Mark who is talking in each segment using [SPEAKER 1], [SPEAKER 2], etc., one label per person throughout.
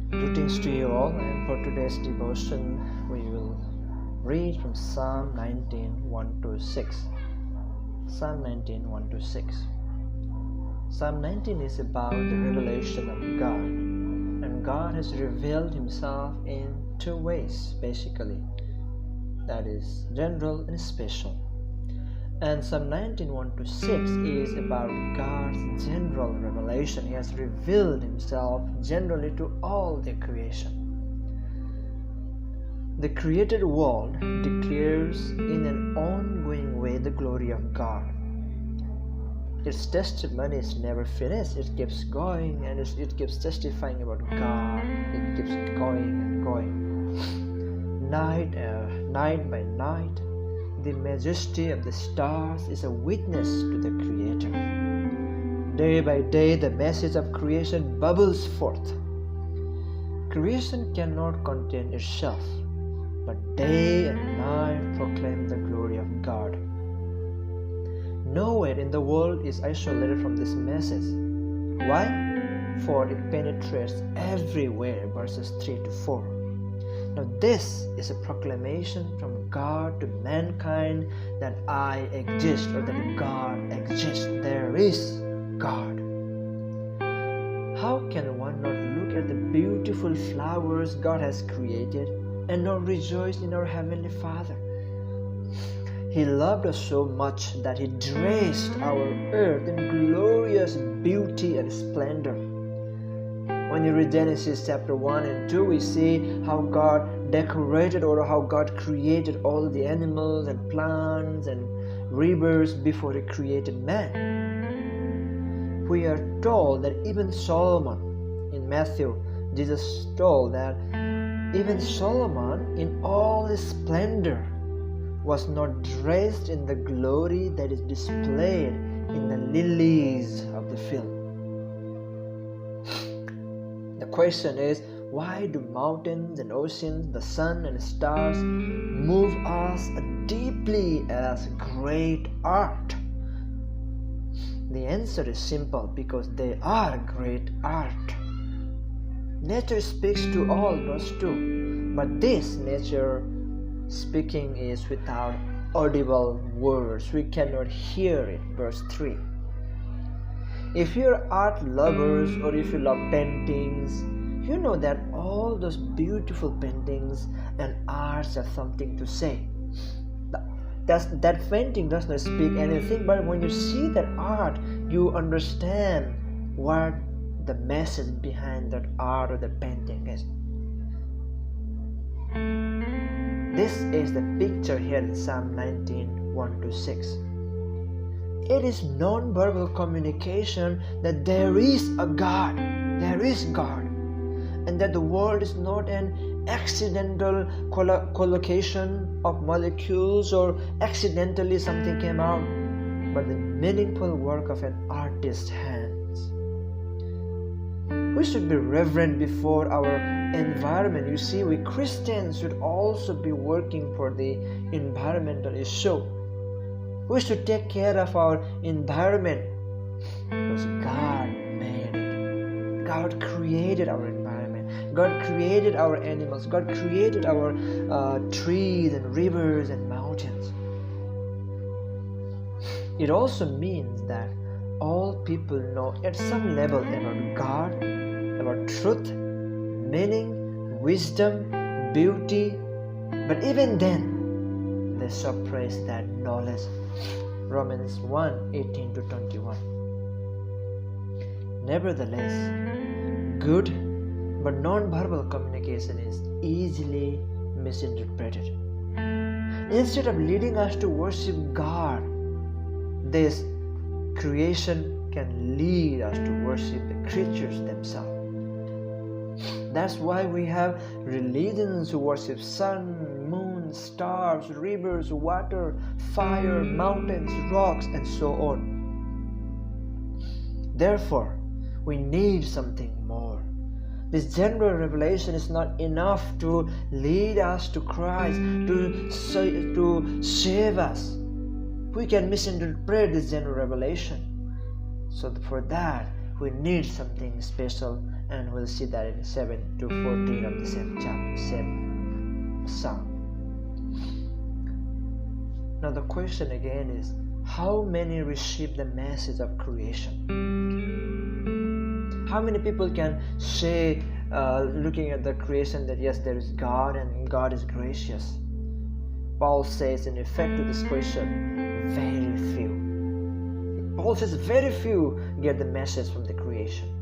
[SPEAKER 1] Greetings to you all, and for today's devotion we will read from Psalm 19, 1 to 6. Psalm 19, 1 to 6. Psalm 19 is about the revelation of God, and God has revealed Himself in two ways basically, that is general and special. And Psalm 19, 1 to 6 is about God's general revelation. He has revealed Himself generally to all the creation. The created world declares in an ongoing way the glory of God. Its testimony is never finished. It keeps going and it keeps testifying about God. It keeps going and going. Night by night, the majesty of the stars is a witness to the Creator. Day by day, the message of creation bubbles forth. Creation cannot contain itself, but day and night proclaim the glory of God. Nowhere in the world is isolated from this message. Why? For it penetrates everywhere, verses 3 to 4. Now this is a proclamation from God to mankind that I exist, or that God exists. There is God. How can one not look at the beautiful flowers God has created and not rejoice in our Heavenly Father? He loved us so much that He dressed our earth in glorious beauty and splendor. When you read Genesis chapter 1 and 2, we see how God decorated, or how God created all the animals and plants and rivers before He created man. We are told that even Solomon, in Matthew, Jesus told that even Solomon in all his splendor was not dressed in the glory that is displayed in the lilies of the field. The question is, why do mountains and oceans, the sun and stars move us deeply as great art? The answer is simple, because they are great art. Nature speaks to all, verse 2, but this nature speaking is without audible words. We cannot hear it, verse 3. If you're art lovers, or if you love paintings, you know that all those beautiful paintings and arts have something to say. That painting does not speak anything, but when you see that art, you understand what the message behind that art or the painting is. This is the picture here in Psalm 19, 1 to 6. It is non-verbal communication that there is a God. There is God. And that the world is not an accidental collocation of molecules, or accidentally something came out, but the meaningful work of an artist's hands. We should be reverent before our environment. You see, we Christians should also be working for the environmental issue. We should take care of our environment because God made it. God created our environment. God created our animals. God created our trees and rivers and mountains. It also means that all people know at some level about God, about truth, meaning, wisdom, beauty, but even then, they suppress that knowledge. Romans 1, 18 to 21. Nevertheless, good but non-verbal communication is easily misinterpreted. Instead of leading us to worship God, this creation can lead us to worship the creatures themselves. That's why we have religions who worship sun, moon, stars, rivers, water, fire, mountains, rocks, and so on. Therefore, we need something more. This general revelation is not enough to lead us to Christ, to save us. We can misinterpret this general revelation. So for that, we need something special And we'll see that in 7 to 14 of the same chapter, same psalm. Now the question again is, how many receive the message of creation? How many people can say, looking at the creation, that yes, there is God and God is gracious? Paul says in effect to this question, very few. Paul says very few get the message from the creation.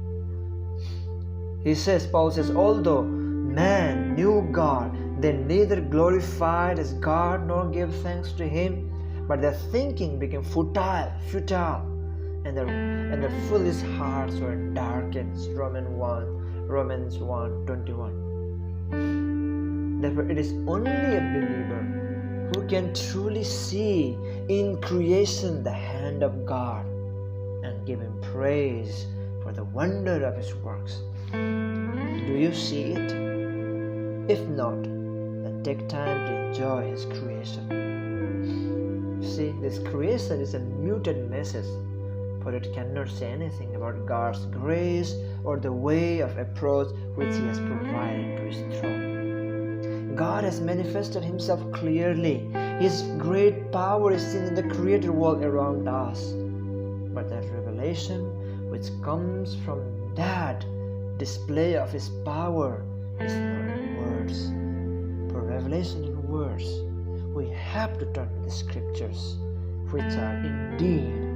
[SPEAKER 1] Paul says, although man knew God, they neither glorified as God nor gave thanks to Him, but their thinking became futile, and their foolish hearts were darkened. Romans 1:21. Therefore, it is only a believer who can truly see in creation the hand of God and give Him praise for the wonder of His works. Do you see it? If not, then take time to enjoy His creation. See, this creation is a muted message, for it cannot say anything about God's grace or the way of approach which He has provided to His throne. God has manifested Himself clearly. His great power is seen in the created world around us. But that revelation which comes from that display of His power is not in words. For revelation in words, we have to turn to the Scriptures, which are indeed